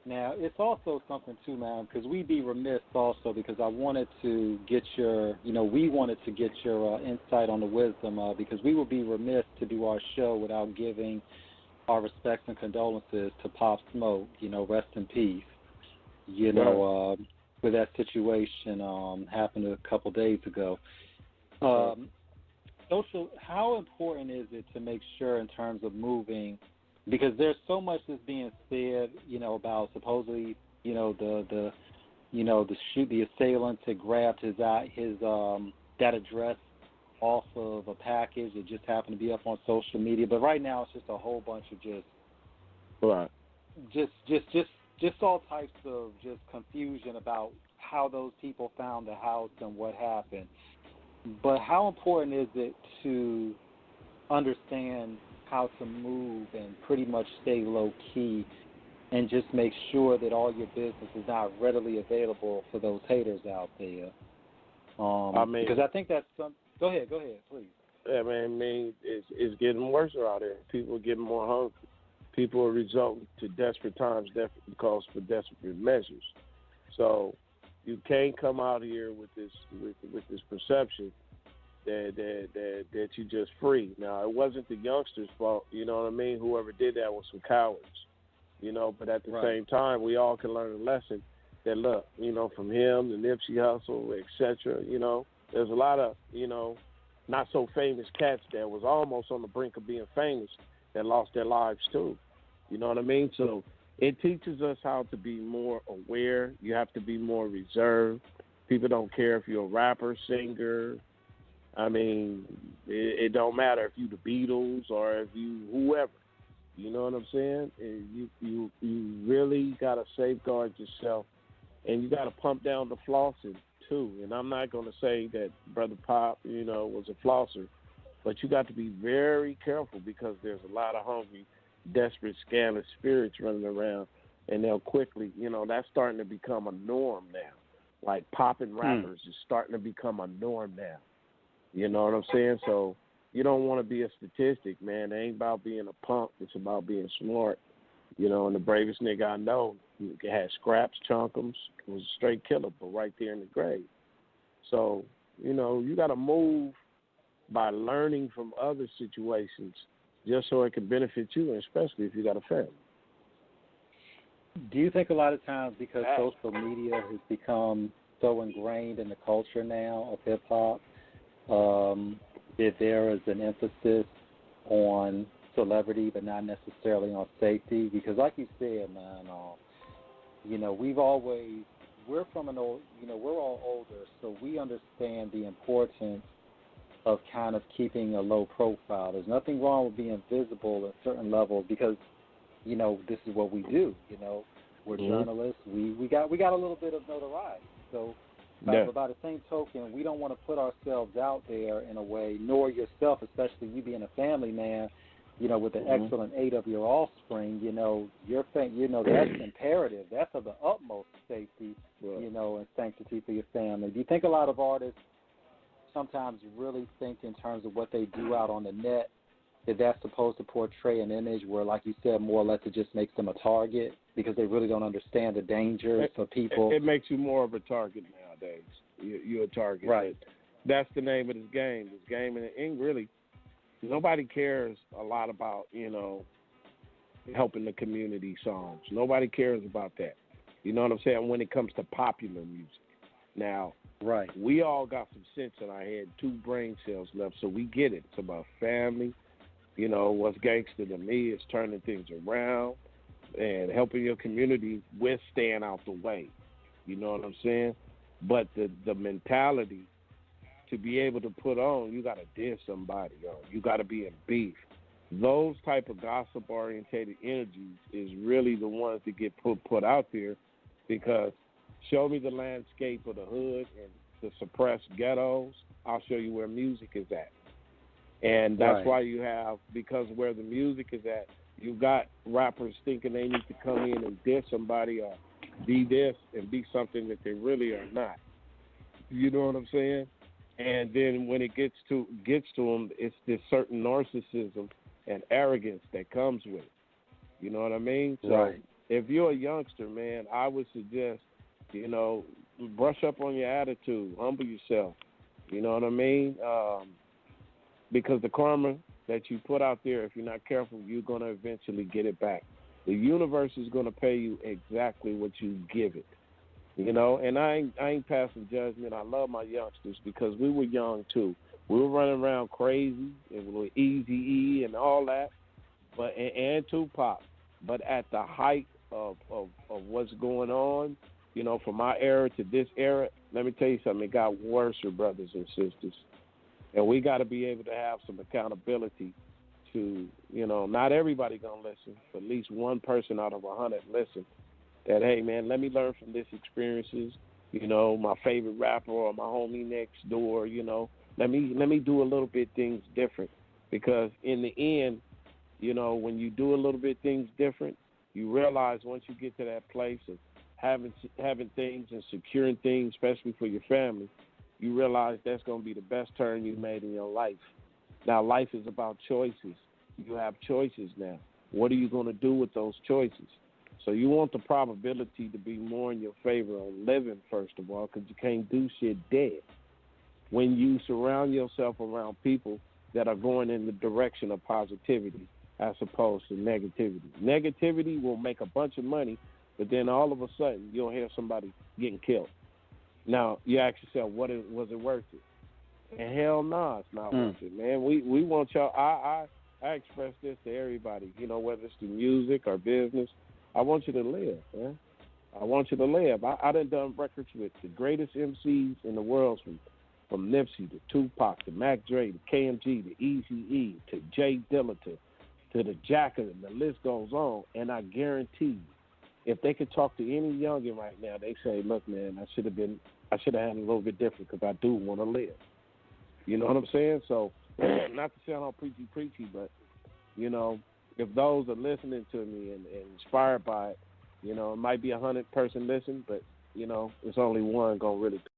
Now, it's also something too, man, because we'd be remiss also because I wanted to get your, we wanted to get your insight on the wisdom because we would be remiss to do our show without giving our respects and condolences to Pop Smoke, rest in peace, Right. with that situation happened a couple days ago. Right. Um, how important is it to make sure in terms of moving because there's so much that's being said, about supposedly, the assailant had grabbed that address off of a package. It just happened to be up on social media, but right now it's just a whole bunch of Right. just just just just all types of just confusion about how those people found the house and what happened. But how important is it to understand how to move and pretty much stay low key and just make sure that all your business is not readily available for those haters out there? I Because mean, I think that's some. Go ahead, please. it's getting worse out there. People are getting more hungry. People are resorting to desperate times, desperate calls for desperate measures. So you can't come out here with this perception that you just free. Now it wasn't the youngsters' fault, you know what I mean? Whoever did that was some cowards, But at the Right. same time, we all can learn a lesson that look, from him, the Nipsey Hussle, etc. There's a lot of not so famous cats that was almost on the brink of being famous that lost their lives too. You know what I mean? So it teaches us how to be more aware. You have to be more reserved. People don't care if you're a rapper, singer. I mean, it don't matter if you the Beatles or if you whoever. You know what I'm saying? You really gotta safeguard yourself, and you gotta pump down the flossing too. And I'm not gonna say that Brother Pop, was a flosser, but you got to be very careful because there's a lot of hungry, desperate, scandalous spirits running around, and they'll quickly, that's starting to become a norm now. Like popping rappers is starting to become a norm now. You know what I'm saying? So you don't want to be a statistic, man. It ain't about being a punk. It's about being smart. And the bravest nigga I know had scraps, chunkums, was a straight killer, but right there in the grave. So, you got to move by learning from other situations just so it can benefit you, and especially if you got a family. Do you think a lot of times because social media has become so ingrained in the culture now of hip hop, that there is an emphasis on celebrity but not necessarily on safety? Because like you said, man, we're from an old, we're all older, so we understand the importance of kind of keeping a low profile. There's nothing wrong with being visible at certain levels because, this is what we do. We're journalists. We got a little bit of notoriety. So, but by the same token, we don't want to put ourselves out there in a way, nor yourself, especially you being a family man. With the excellent eight of your offspring, that's imperative. That's of the utmost safety, and sanctity for your family. Do you think a lot of artists sometimes really think in terms of what they do out on the net, that that's supposed to portray an image where, like you said, more or less it just makes them a target because they really don't understand the dangers for people? It makes you more of a target nowadays. You're a target. Right. That's the name of this game. This game, and really, nobody cares a lot about, helping the community songs. Nobody cares about that. You know what I'm saying? When it comes to popular music. Now, right, we all got some sense in our head, 2 brain cells left, so we get it. It's about family. What's gangster to me is turning things around and helping your community with staying out the way. You know what I'm saying? But the mentality to be able to put on, you got to diss somebody. You got to be in beef. Those type of gossip-orientated energies is really the ones that get put out there because show me the landscape of the hood and the suppressed ghettos, I'll show you where music is at. And that's why you have, because where the music is at, you've got rappers thinking they need to come in and diss somebody or be this and be something that they really are not. You know what I'm saying? And then when it gets to them, it's this certain narcissism and arrogance that comes with it. You know what I mean? So if you're a youngster, man, I would suggest, you know, brush up on your attitude, humble yourself. You know what I mean? Because the karma that you put out there, if you're not careful, you're going to eventually get it back. The universe is going to pay you exactly what you give it. You know, and I ain't passing judgment. I love my youngsters because we were young too. We were running around crazy and with Easy E and all that, but and Tupac. But at the height of what's going on, you know, from my era to this era, let me tell you something. It got worse, brothers and sisters, and we got to be able to have some accountability. To, you know, not everybody gonna listen, but at least one person out of 100 listen that, hey, man, let me learn from this experiences. You know, my favorite rapper or my homie next door, you know, let me do a little bit things different, because in the end, you know, when you do a little bit things different, you realize once you get to that place of having things and securing things, especially for your family, you realize that's going to be the best turn you made in your life. Now, life is about choices. You have choices now. What are you going to do with those choices? So you want the probability to be more in your favor on living, first of all, because you can't do shit dead. When you surround yourself around people that are going in the direction of positivity as opposed to negativity. Negativity will make a bunch of money, but then all of a sudden you'll hear somebody getting killed. Now, you ask yourself, was it worth it? And hell no, it's not worth it, man. We want y'all. I express this to everybody, you know, whether it's through music or business. I want you to live, man. I want you to live. I done records with the greatest MCs in the world, from Nipsey to Tupac to Mac Dre to KMG to Eazy-E to Jay Dilla to the Jacker, and the list goes on. And I guarantee you, if they could talk to any youngin right now, they say, look, man, I should have had a little bit different because I do want to live. You know what I'm saying? So, not to sound all preachy, but, you know, if those are listening to me and inspired by it, you know, it might be 100 person listen, but, you know, it's only one going to really